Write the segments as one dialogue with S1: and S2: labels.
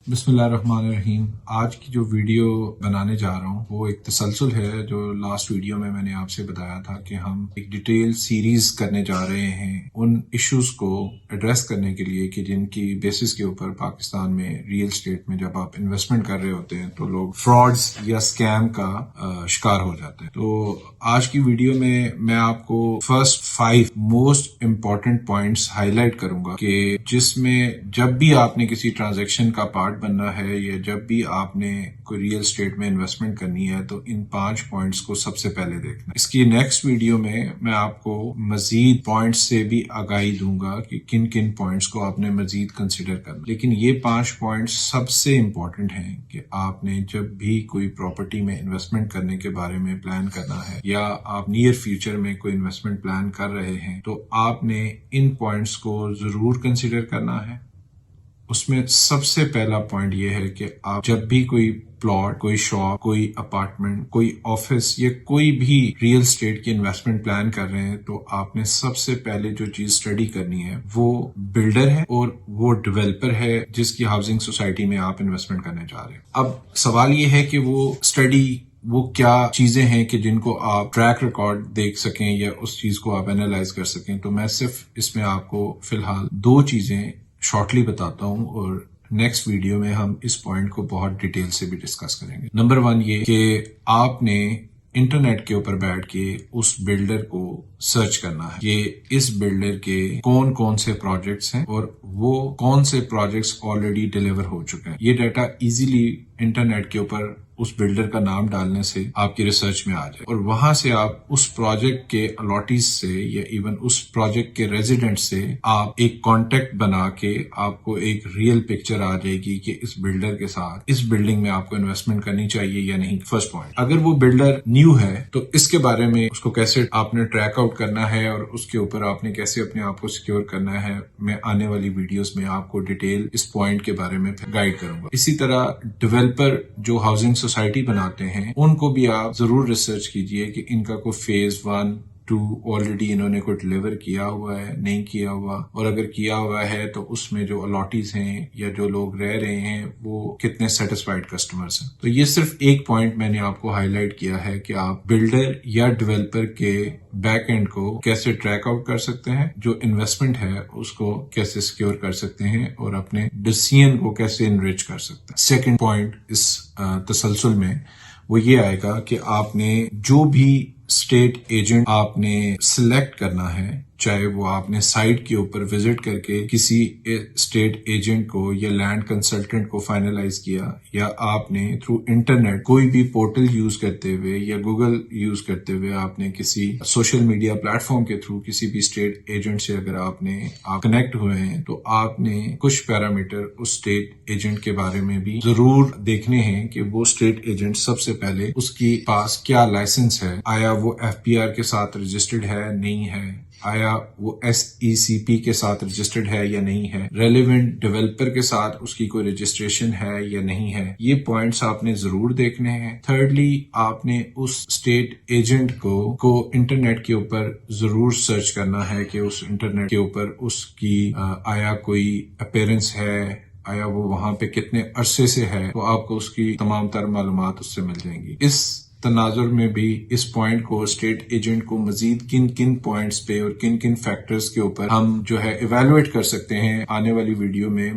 S1: بسم اللہ الرحمن الرحیم۔ آج کی جو ویڈیو بنانے جا رہا ہوں وہ ایک تسلسل ہے جو لاسٹ ویڈیو میں نے آپ سے بتایا تھا کہ ہم ایک ڈیٹیل سیریز کرنے جا رہے ہیں ان ایشوز کو ایڈریس کرنے کے لیے کہ جن کی بیسس کے اوپر پاکستان میں ریئل اسٹیٹ میں جب آپ انویسٹمنٹ کر رہے ہوتے ہیں تو لوگ فراڈز یا اسکیم کا شکار ہو جاتے ہیں۔ تو آج کی ویڈیو میں آپ کو first 5 most important points high light کروں گا کہ جس میں جب بھی آپ نے کسی ٹرانزیکشن کا پارٹ بننا ہے یا جب بھی آپ نے کوئی ریئل اسٹیٹ میں انویسٹمنٹ کرنی ہے تو ان 5 پوائنٹس کو سب سے پہلے دیکھنا ہے۔ اس کی نیکسٹ ویڈیو میں آپ کو مزید پوائنٹس سے بھی آگاہی دوں گا کہ کن کن پوائنٹس کو آپ نے مزید کنسیڈر کرنا، لیکن یہ 5 پوائنٹس سب سے امپورٹنٹ ہیں کہ آپ نے جب بھی کوئی پراپرٹی میں انویسٹمنٹ کرنے کے بارے میں پلان کرنا ہے یا آپ نیئر فیوچر میں کوئی انویسٹمنٹ پلان کر رہے ہیں تو آپ نے ان پوائنٹس کو ضرور کنسیڈر کرنا ہے۔ اس میں سب سے پہلا پوائنٹ یہ ہے کہ آپ جب بھی کوئی پلاٹ، کوئی شاپ، کوئی اپارٹمنٹ، کوئی آفس یا کوئی بھی ریئل اسٹیٹ کی انویسٹمنٹ پلان کر رہے ہیں تو آپ نے سب سے پہلے جو چیز اسٹڈی کرنی ہے وہ بلڈر ہے اور وہ ڈیولپر ہے جس کی ہاؤسنگ سوسائٹی میں آپ انویسٹمنٹ کرنے جا رہے ہیں۔ اب سوال یہ ہے کہ وہ اسٹڈی وہ کیا چیزیں ہیں کہ جن کو آپ ٹریک ریکارڈ دیکھ سکیں یا اس چیز کو آپ اینالائز کر سکیں۔ تو میں صرف اس میں آپ کو فی الحال 2 چیزیں شارٹلی بتاتا ہوں اور نیکسٹ ویڈیو میں ہم اس پوائنٹ کو بہت ڈیٹیل سے بھی ڈسکس کریں گے۔ نمبر 1 یہ کہ آپ نے انٹرنیٹ کے اوپر بیٹھ کے اس بلڈر کو سرچ کرنا ہے کہ اس بلڈر کے کون کون سے پروجیکٹس ہیں اور وہ کون سے پروجیکٹس آلریڈی ڈیلیور ہو چکے ہیں۔ یہ ڈیٹا ایزیلی انٹرنیٹ کے اوپر اس بلڈر کا نام ڈالنے سے آپ کی ریسرچ میں آ جائے اور وہاں سے آپ اس پروجیکٹ کے الاٹیز سے یا ایون اس پروجیکٹ کے ریزیڈنٹ سے آپ ایک کانٹیکٹ بنا کے آپ کو ایک ریئل پکچر آ جائے گی کہ اس بلڈر کے ساتھ اس بلڈنگ میں آپ کو انویسٹمنٹ کرنی چاہیے یا نہیں۔ فرسٹ پوائنٹ، اگر وہ بلڈر نیو ہے تو اس کے بارے میں اس کو کیسے آپ نے ٹریک آؤٹ کرنا ہے اور اس کے اوپر آپ نے کیسے اپنے آپ کو سیکیور کرنا ہے، میں آنے والی ویڈیوز میں آپ کو ڈیٹیل اس پوائنٹ کے بارے میں گائیڈ کروں گا۔ اسی طرح ڈیولپر جو ہاؤسنگ سوسائٹی بناتے ہیں ان کو بھی آپ ضرور ریسرچ کیجئے کہ ان کا کوئی فیز 1 2 آلریڈی انہوں نے کوئی ڈیلیور کیا ہوا ہے، نہیں کیا ہوا، اور اگر کیا ہوا ہے تو اس میں جو الاٹیز ہیں یا جو لوگ رہ رہے ہیں وہ کتنے سیٹسفائیڈ کسٹمرز ہیں۔ تو یہ صرف ایک پوائنٹ میں نے آپ کو ہائی لائٹ کیا ہے کہ آپ بلڈر یا ڈیولپر کے بیک اینڈ کو کیسے ٹریک آؤٹ کر سکتے ہیں، جو انویسٹمنٹ ہے اس کو کیسے سیکیور کر سکتے ہیں اور اپنے ڈیسیژن کو کیسے انریچ کر سکتے ہیں۔ سیکنڈ پوائنٹ اس تسلسل میں وہ یہ آئے گا کہ آپ نے جو بھی اسٹیٹ ایجنٹ آپ نے سلیکٹ کرنا ہے، چاہے وہ آپ نے سائٹ کے اوپر وزٹ کر کے کسی اسٹیٹ ایجنٹ کو یا لینڈ کنسلٹنٹ کو فائنلائز کیا یا آپ نے تھرو انٹرنیٹ کوئی بھی پورٹل یوز کرتے ہوئے یا گوگل یوز کرتے ہوئے آپ نے کسی سوشل میڈیا پلیٹ فارم کے تھرو کسی بھی اسٹیٹ ایجنٹ سے اگر آپ کنیکٹ ہوئے ہیں تو آپ نے کچھ پیرامیٹر اس اسٹیٹ ایجنٹ کے بارے میں بھی ضرور دیکھنے ہیں کہ وہ اسٹیٹ ایجنٹ سب سے پہلے اس کی پاس کیا لائسنس ہے، آیا وہ FPR کے ساتھ رجسٹرڈ ہے نہیں ہے، آیا وہ SECP کے ساتھ رجسٹرڈ ہے یا نہیں ہے، ریلیونٹ ڈیولپر کے ساتھ اس کی کوئی رجسٹریشن ہے یا نہیں ہے۔ یہ پوائنٹس آپ نے ضرور دیکھنے ہیں۔ تھرڈلی، آپ نے اس اسٹیٹ ایجنٹ کو انٹرنیٹ کے اوپر ضرور سرچ کرنا ہے کہ اس انٹرنیٹ کے اوپر اس کی آیا کوئی اپیرنس ہے، آیا وہ وہاں پہ کتنے عرصے سے ہے، تو آپ کو اس کی تمام تر معلومات اس سے مل جائیں گی۔ اس تناظر میں بھی اس پوائنٹ کو اسٹیٹ ایجنٹ کو مزید کن کن پوائنٹس پہ اور کن کن فیکٹرز کے اوپر ہم جو ہے ایویلویٹ کر سکتے ہیں، آنے والی ویڈیو میں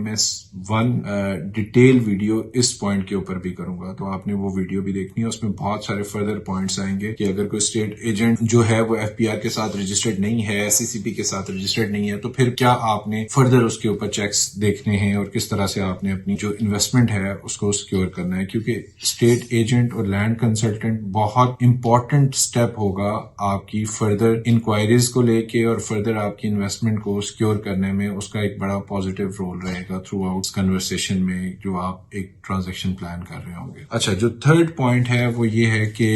S1: ڈیٹیل ویڈیو اس پوائنٹ کے اوپر بھی کروں گا، تو آپ نے وہ ویڈیو بھی دیکھنی ہے۔ اس میں بہت سارے فردر پوائنٹس آئیں گے کہ اگر کوئی اسٹیٹ ایجنٹ جو ہے وہ FPR کے ساتھ رجسٹرڈ نہیں ہے، SECP کے ساتھ رجسٹرڈ نہیں ہے، تو پھر کیا آپ نے فردر اس کے اوپر چیکس دیکھنے ہیں اور کس طرح سے آپ نے اپنی جو انویسٹمنٹ ہے اس کو سیکیور کرنا ہے، کیونکہ اسٹیٹ ایجنٹ اور لینڈ کنسلٹنٹ بہت امپورٹنٹ سٹیپ ہوگا آپ کی فردر انکوائریز کو لے کے اور فردر آپ کی انویسٹمنٹ کو سیکیور کرنے میں اس کا ایک بڑا پازیٹیو رول رہے گا تھرو آؤٹ کنورسیشن میں جو آپ ایک ٹرانزیکشن پلان کر رہے ہوں گے۔ اچھا، جو تھرڈ پوائنٹ ہے وہ یہ ہے کہ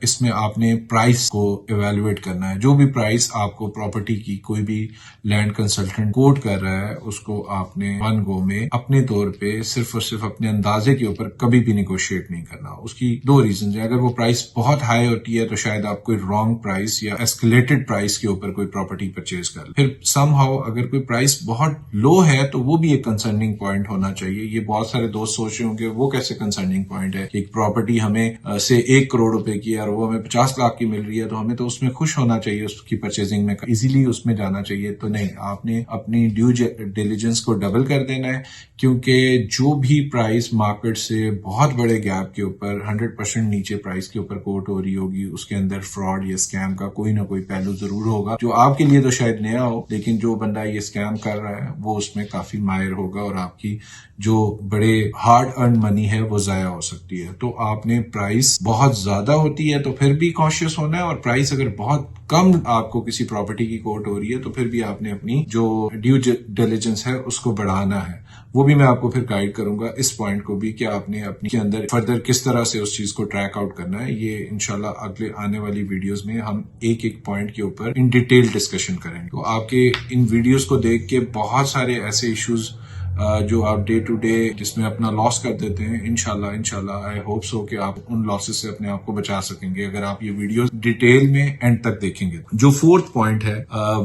S1: اس میں آپ نے پرائس کو ایویلویٹ کرنا ہے۔ جو بھی پرائس آپ کو پراپرٹی کی کوئی بھی لینڈ کنسلٹنٹ کوٹ کر رہا ہے اس کو آپ نے ون گو میں اپنے طور پہ صرف اور صرف اپنے اندازے کے اوپر کبھی بھی نیگوشیٹ نہیں کرنا۔ اس کی 2 ریزنز ہیں۔ اگر وہ پرائس بہت ہائی ہوتی ہے تو شاید آپ کوئی رانگ پرائس یا ایسکلیٹڈ پرائس کے اوپر کوئی پراپرٹی پرچیز کر لیں. پھر سم ہاؤ اگر کوئی پرائس بہت لو ہے تو وہ بھی ایک کنسرننگ پوائنٹ ہونا چاہیے. یہ بہت سارے دوست سوچ رہے ہوں کہ وہ کیسے کنسرننگ پوائنٹ ہے کہ ایک پراپرٹی ہمیں سے 1 کروڑ روپے کی اور وہ ہمیں 50 لاکھ کی مل رہی ہے تو ہمیں تو اس میں خوش ہونا چاہیے, اس کی پرچیزنگ میں ایزیلی اس میں جانا چاہیے. تو نہیں, آپ نے اپنی ڈیو ڈیلیجنس کو ڈبل کر دینا ہے, کیونکہ جو بھی پرائس مارکیٹ سے بہت بڑے گیپ کے اوپر 100% نیچے پرائس کے اوپر کوٹ ہو رہی ہوگی, اس کے اندر فراڈ یا اسکیم کا کوئی نہ کوئی پہلو ضرور ہوگا, جو آپ کے لیے تو شاید نیا ہو لیکن جو بندہ یہ اسکیم کر رہا ہے وہ اس میں کافی ماہر ہوگا اور آپ کی جو بڑے ہارڈ ارن منی ہے وہ ضائع ہو سکتی ہے. تو آپ نے پرائس بہت زیادہ ہوتی ہے تو پھر بھی کانشیس ہونا ہے, اور پرائس اگر بہت کم آپ کو کسی پراپرٹی کی کوٹ ہو رہی ہے تو پھر بھی آپ نے اپنی جو ڈیو ڈیلیجنس ہے اس کو بڑھانا ہے. وہ بھی میں آپ کو پھر گائیڈ کروں گا اس پوائنٹ کو بھی کہ آپ نے اپنے کے اندر فردر کس طرح سے اس چیز کو ٹریک آؤٹ کرنا ہے. یہ انشاءاللہ اگلے آنے والی ویڈیوز میں ہم ایک ایک پوائنٹ کے اوپر ان ڈیٹیل ڈسکشن کریں گے. تو آپ کے ان ویڈیوز کو دیکھ کے بہت سارے ایسے ایشوز جو آپ ڈے ٹو ڈے جس میں اپنا لاس کر دیتے ہیں, انشاءاللہ آئی ہوپ سو کہ آپ ان لاسز سے اپنے آپ کو بچا سکیں گے اگر آپ یہ ویڈیوز ڈیٹیل میں اینڈ تک دیکھیں گے. جو 4th پوائنٹ ہے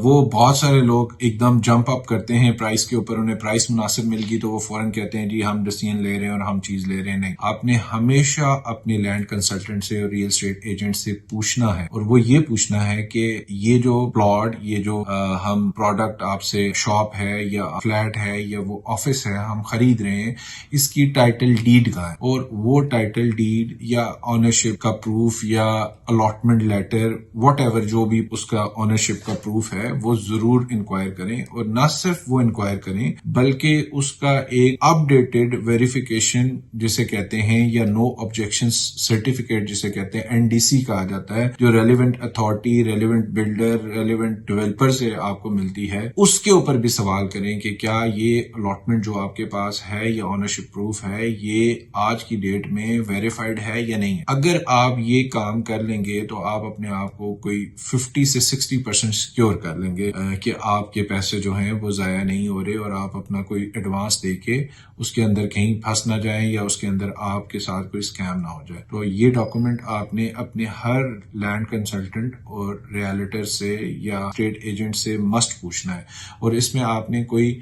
S1: وہ بہت سارے لوگ ایک دم جمپ اپ کرتے ہیں پرائس کے اوپر, انہیں پرائس مناسب مل گئی تو وہ فوراً کہتے ہیں جی ہم ڈیسیژن لے رہے ہیں اور ہم چیز لے رہے ہیں. نہیں, آپ نے ہمیشہ اپنے لینڈ کنسلٹنٹ سے اور ریئل اسٹیٹ ایجنٹ سے پوچھنا ہے, اور وہ یہ پوچھنا ہے کہ یہ جو پلاٹ, یہ جو ہم پروڈکٹ آپ سے شاپ ہے یا فلیٹ ہے یا وہ آفس ہے ہم خرید رہے ہیں, اس کی ٹائٹل ڈیڈ کا ہے, اور وہ ٹائٹل ڈیڈ یا آنرشپ کا پروف یا الاٹمنٹ لیٹر واٹ ایور جو بھی اس کا آنرشپ کا پروف ہے وہ ضرور انکوائر کریں. اور نہ صرف وہ انکوائر کریں بلکہ اس کا ایک اپ ڈیٹڈ ویریفیکیشن جسے کہتے ہیں یا نو آبجیکشن سرٹیفکیٹ جسے کہتے ہیں NDC کہا جاتا ہے, جو relevant authority, relevant builder, relevant developer سے آپ کو ملتی ہے, اس کے اوپر بھی سوال کریں کہ کیا یہ الاٹمنٹ جو آپ کے پاس ہے یا اونرشپ پروف ہے یہ آج کی ڈیٹ میں ویریفائڈ ہے یا نہیں. اگر آپ یہ کام کر لیں گے تو آپ اپنے آپ کو کوئی 50 سے 60% سیکیور کر لیں گے کہ آپ کے پیسے جو ہیں وہ ضائع نہیں ہو رہے, اور آپ اپنا کوئی ایڈوانس دے کے اس کے اندر کہیں پھنس نہ جائیں یا اس کے اندر آپ کے ساتھ کوئی اسکیم نہ ہو جائے. تو یہ ڈاکومنٹ آپ نے اپنے ہر لینڈ کنسلٹنٹ اور ریالٹر سے یا اسٹیٹ ایجنٹ سے مسٹ پوچھنا ہے, اور اس میں آپ نے کوئی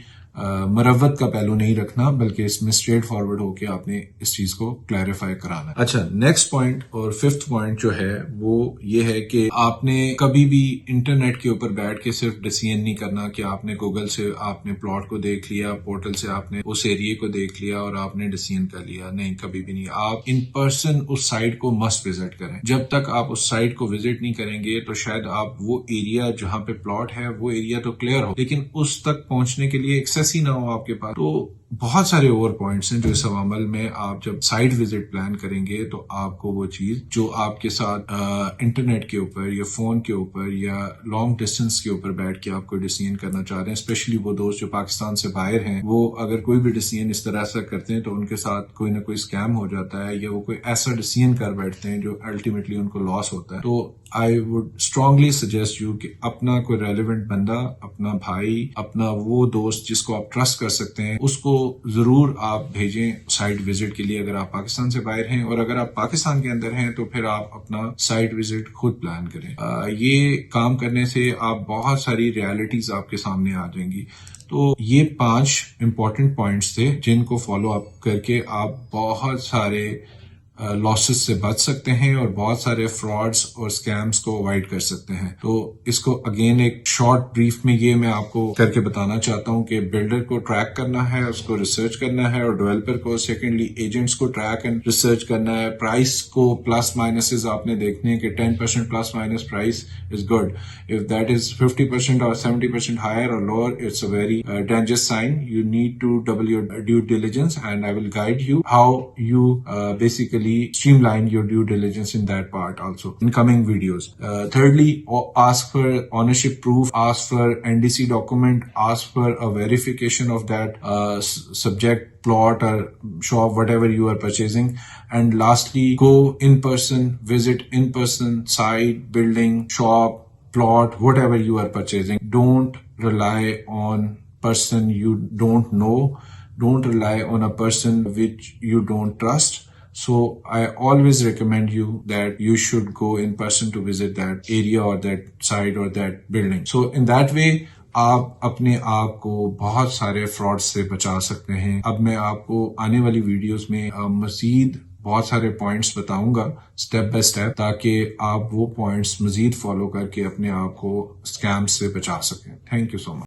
S1: مروت کا پہلو نہیں رکھنا بلکہ اس میں اسٹریٹ فارورڈ ہو کے آپ نے اس چیز کو کلیریفائی کرانا ہے. اچھا, نیکسٹ پوائنٹ اور 5th پوائنٹ جو ہے وہ یہ ہے کہ آپ نے کبھی بھی انٹرنیٹ کے اوپر بیٹھ کے صرف ڈیسیژن نہیں کرنا کہ آپ نے گوگل سے آپ نے پلاٹ کو دیکھ لیا, پورٹل سے آپ نے اس ایریے کو دیکھ لیا اور آپ نے ڈیسیژن کر لیا. نہیں, کبھی بھی نہیں. آپ ان پرسن اس سائٹ کو مسٹ وزٹ کریں. جب تک آپ اس سائٹ کو وزٹ نہیں کریں گے تو شاید آپ وہ ایریا جہاں پہ پلاٹ ہے وہ ایریا تو کلیئر ہو لیکن اس تک پہنچنے کے لیے ایکسیس ہی نہ ہو آپ کے پاس. تو بہت سارے اوور پوائنٹس ہیں جو اس عمل میں آپ جب سائٹ وزٹ پلان کریں گے تو آپ کو وہ چیز جو آپ کے ساتھ انٹرنیٹ کے اوپر یا فون کے اوپر یا لانگ ڈسٹینس کے اوپر بیٹھ کے آپ کو ڈیسیژن کرنا چاہ رہے ہیں, اسپیشلی وہ دوست جو پاکستان سے باہر ہیں, وہ اگر کوئی بھی ڈیسیژن اس طرح سے کرتے ہیں تو ان کے ساتھ کوئی نہ کوئی اسکیم ہو جاتا ہے یا وہ کوئی ایسا ڈیسیژن کر بیٹھتے ہیں جو الٹیمیٹلی ان کو لاس ہوتا ہے. تو I would strongly suggest you کہ اپنا کوئی ریلیونٹ بندہ, اپنا بھائی, اپنا وہ دوست جس کو آپ ٹرسٹ کر سکتے ہیں, اس کو ضرور آپ بھیجیں سائٹ وزٹ کے لیے اگر آپ پاکستان سے باہر ہیں, اور اگر آپ پاکستان کے اندر ہیں تو پھر آپ اپنا سائٹ وزٹ خود پلان کریں. یہ کام کرنے سے آپ بہت ساری ریالٹیز آپ کے سامنے آ جائیں گی. تو یہ 5 امپورٹنٹ پوائنٹس تھے جن کو فالو اپ کر کے آپ بہت سارے لاسز سے بچ سکتے ہیں اور بہت سارے فراڈز اور سکیمز کو اوائڈ کر سکتے ہیں. تو اس کو اگین ایک شارٹ بریف میں یہ میں آپ کو کر کے بتانا چاہتا ہوں کہ بلڈر کو ٹریک کرنا ہے, اس کو ریسرچ کرنا ہے, اور ڈیولپر کو سیکنڈلی ایجنٹس کو ٹریک اینڈ ریسرچ کرنا ہے. پرائس کو پلس مائنسز آپ نے دیکھنے ہیں کہ 10% plus minus price is good. If that is 50% اور 70% ہائر اور lower, it's a very dangerous sign. You need to double your due diligence and I will guide you how you basically streamline your due diligence in that part also in coming videos. Thirdly, ask for ownership proof, ask for NDC document, ask for a verification of that subject, plot or shop, whatever you are purchasing. And lastly, go in person, visit in person, site, building, shop, plot, whatever you are purchasing. Don't rely on person you don't know. Don't rely on a person which you don't trust. So I always recommend you that you should go in person to visit that area or that site or that building. So in that way آپ اپنے آپ کو بہت سارے fraud سے بچا سکتے ہیں. اب میں آپ کو آنے والی ویڈیوز میں مزید بہت سارے پوائنٹس بتاؤں گا سٹیپ بائی سٹیپ، تاکہ آپ وہ پوائنٹس مزید فالو کر کے اپنے آپ کو اسکیم سے بچا سکیں. Thank you so much.